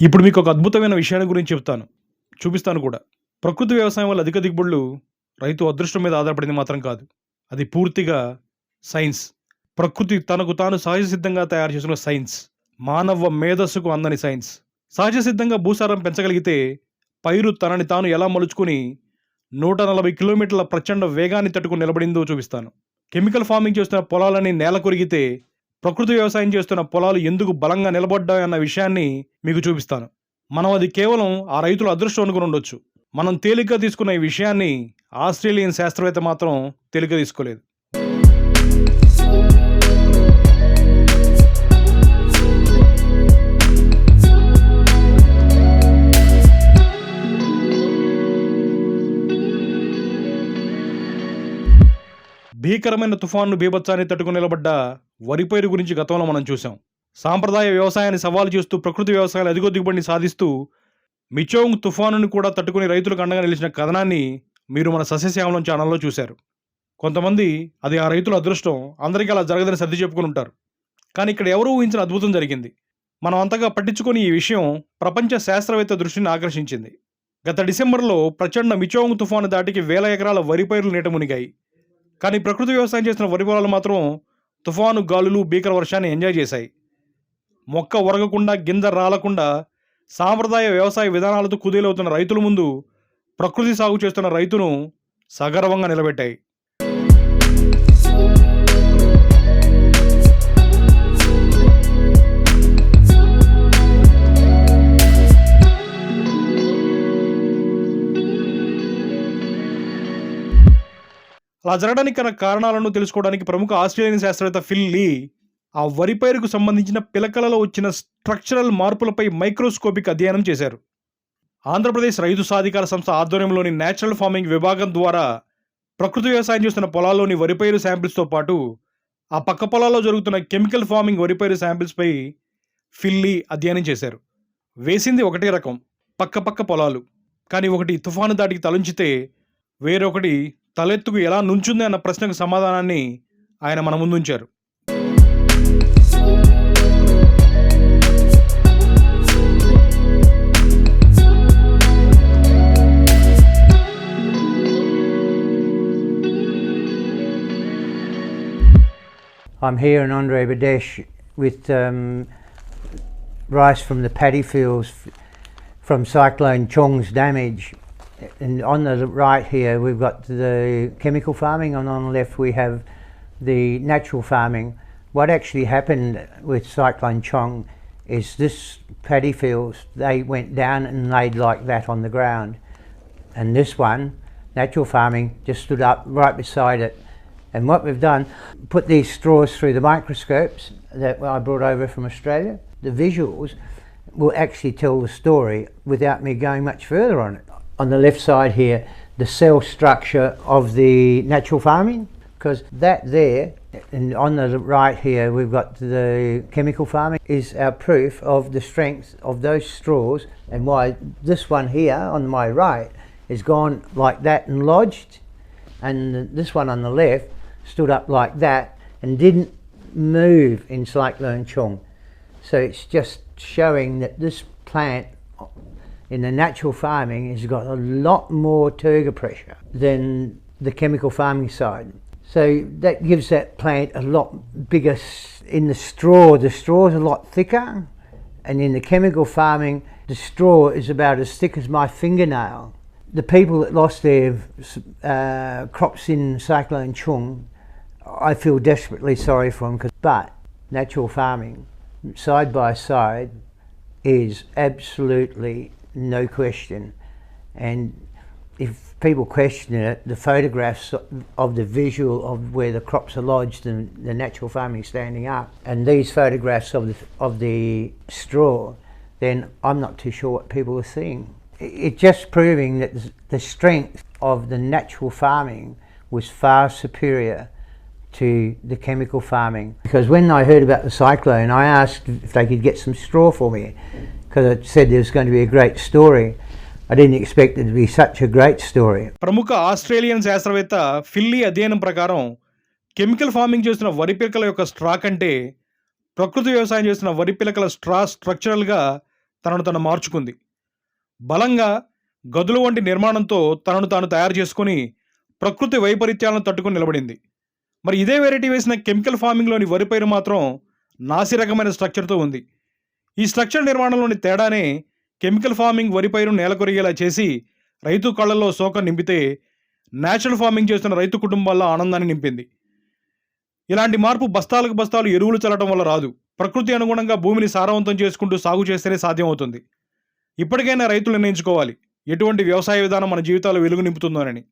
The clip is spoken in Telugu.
ఇప్పుడు మీకు ఒక అద్భుతమైన విషయాన్ని గురించి చెప్తాను. చూపిస్తాను కూడా. ప్రకృతి వ్యవసాయం వల్ల అధిక దిగుబడులు రైతు అదృష్టం మీద ఆధారపడింది మాత్రం కాదు. అది పూర్తిగా సైన్స్. ప్రకృతి తనకు తాను సహజ సిద్ధంగా తయారు చేసుకున్న సైన్స్. మానవ మేధస్సుకు అందని సైన్స్. సహజ సిద్ధంగా భూసారం పెంచగలిగితే పైరు తనని తాను ఎలా మలుచుకుని 140 కిలోమీటర్ల ప్రచండ వేగాన్ని తట్టుకుని నిలబడిందో చూపిస్తాను. కెమికల్ ఫార్మింగ్ చేస్తున్న పొలాలని నేల కొరిగితే ప్రకృతి వ్యవసాయం చేస్తున్న పొలాలు ఎందుకు బలంగా నిలబడ్డాయన్న విషయాన్ని మీకు చూపిస్తాను. మనం అది కేవలం ఆ రైతుల అదృష్టం అనుకుని ఉండొచ్చు. మనం తేలిగ్గా తీసుకున్న ఈ విషయాన్ని ఆస్ట్రేలియన్ శాస్త్రవేత్త మాత్రం తేలిగ్గా తీసుకోలేదు. భీకరమైన తుఫాను బీభత్సాన్ని తట్టుకుని నిలబడ్డ వరి పైరు గురించి గతంలో మనం చూసాం. సాంప్రదాయ వ్యవసాయాన్ని సవాలు చేస్తూ ప్రకృతి వ్యవసాయాలు అధిక దిగుబడిని సాధిస్తూ మిచోంగ్ తుఫానుని కూడా తట్టుకుని రైతులకు అండగా నిలిచిన కథనాన్ని మీరు మన సస్యశ్యామలం ఛానల్లో చూశారు. కొంతమంది అది ఆ రైతుల అదృష్టం, అందరికీ అలా జరగదని సర్ది చెప్పుకుని ఉంటారు. కానీ ఇక్కడ ఎవరూ ఊహించిన అద్భుతం జరిగింది. మనం అంతగా పట్టించుకొని ఈ విషయం ప్రపంచ శాస్త్రవేత్త దృష్టిని ఆకర్షించింది. గత డిసెంబర్లో ప్రచండ మిచోంగ్ తుఫాను దాటికి 1000 ఎకరాల వరి పైర్లు నీట మునిగాయి. కానీ ప్రకృతి వ్యవసాయం చేస్తున్న వరి పొలాలు మాత్రం తుఫాను గాలులు భీకర వర్షాన్ని ఎంజాయ్ చేశాయి. మొక్క ఒరగకుండా గింజ రాలకుండా సాంప్రదాయ వ్యవసాయ విధానాలతో కుదేలవుతున్న రైతుల ముందు ప్రకృతి సాగు చేస్తున్న రైతును సగర్వంగా నిలబెట్టాయి. అలా జరగడానికి గల కారణాలను తెలుసుకోవడానికి ప్రముఖ ఆస్ట్రేలియన్ శాస్త్రవేత్త ఫిల్ లీ ఆ వరి పైరుకు సంబంధించిన పిలకలలో వచ్చిన స్ట్రక్చరల్ మార్పులపై మైక్రోస్కోపిక్ అధ్యయనం చేశారు. ఆంధ్రప్రదేశ్ రైతు సాధికార సంస్థ ఆధ్వర్యంలోని నేచురల్ ఫార్మింగ్ విభాగం ద్వారా ప్రకృతి వ్యవసాయం చేస్తున్న పొలాల్లోని వరి పైరు శాంపిల్స్తో పాటు ఆ పక్క పొలాల్లో జరుగుతున్న కెమికల్ ఫార్మింగ్ వరి పైరు శాంపిల్స్పై ఫిల్ లీ అధ్యయనం చేశారు. వేసింది ఒకటే రకం, పక్క పొలాలు. కానీ ఒకటి తుఫాను దాటికి తలంచితే వేరొకటి తలెత్తుకు ఎలా నుంచుంది అన్న ప్రశ్నకు సమాధానాన్ని ఆయన మన ముందుంచారు. I'm here in Andre Badesh with rice from the paddy fields from Cyclone Chong's damage. And on the right here we've got the chemical farming, and on the left we have the natural farming. What actually happened with Cyclone Chong is this paddy fields, they went down and laid like that on the ground, and this one, natural farming, just stood up right beside it. And what we've done, put these straws through the microscopes that I brought over from Australia. The visuals will actually tell the story without me going much further on it. On the left side here, the cell structure of the natural farming, because that there, and on the right here we've got the chemical farming, is our proof of the strength of those straws, and why this one here on my right has gone like that and lodged, and this one on the left stood up like that and didn't move in Cyclone Chong. So it's just showing that this plant in the natural farming has got a lot more turgor pressure than the chemical farming side. So that gives that plant a lot bigger. In the straw is a lot thicker, and in the chemical farming the straw is about as thick as my fingernail. The people that lost their crops in Cyclone Chong, I feel desperately sorry for them, but natural farming side by side is absolutely no question. And if people question it, the photographs of the visual of where the crops are lodged and the natural farming standing up, and these photographs of the straw, then I'm not too sure what people are seeing. It's just proving that the strength of the natural farming was far superior to the chemical farming. Because when I heard about the cyclone, I asked if they could get some straw for me, because I said there was going to be a great story. I didn't expect it to be such a great story. ప్రముఖ ఆస్ట్రేలియన్ శాస్త్రవేత్త ఫిల్ లీ అధ్యయనం ప్రకారం కెమికల్ ఫార్మింగ్ చేస్తున్న వరి పిలకల యొక్క స్ట్రా కంటే ప్రకృతి వ్యవసాయం చేస్తున్న వరి పిలకల స్ట్రా స్ట్రక్చరల్గా తనను తను మార్చుకుంది. బలంగా గదుల వంటి నిర్మాణంతో తనను తాను తయారు చేసుకుని ప్రకృతి వైపరీత్యాలను తట్టుకుని నిలబడింది. మరి ఇదే వెరైటీ వేసిన కెమికల్ ఫార్మింగ్లోని వరి పైరు మాత్రం నాసిరకమైన స్ట్రక్చర్తో ఉంది. ఈ స్ట్రక్చర్ నిర్మాణంలోని తేడానే కెమికల్ ఫార్మింగ్ వరి పైరు నేలకొరిగేలా చేసి రైతు కళ్ళల్లో శోకం నింపితే, న్యాచురల్ ఫార్మింగ్ చేస్తున్న రైతు కుటుంబాల్లో ఆనందాన్ని నింపింది. ఇలాంటి మార్పు బస్తాలకు బస్తాలు ఎరువులు చల్లడం వల్ల రాదు. ప్రకృతి అనుగుణంగా భూమిని సారవంతం చేసుకుంటూ సాగు చేస్తేనే సాధ్యమవుతుంది. ఇప్పటికైనా రైతులు నిర్ణయించుకోవాలి, ఎటువంటి వ్యవసాయ విధానం మన జీవితాల్లో వెలుగు నింపుతుందోనని.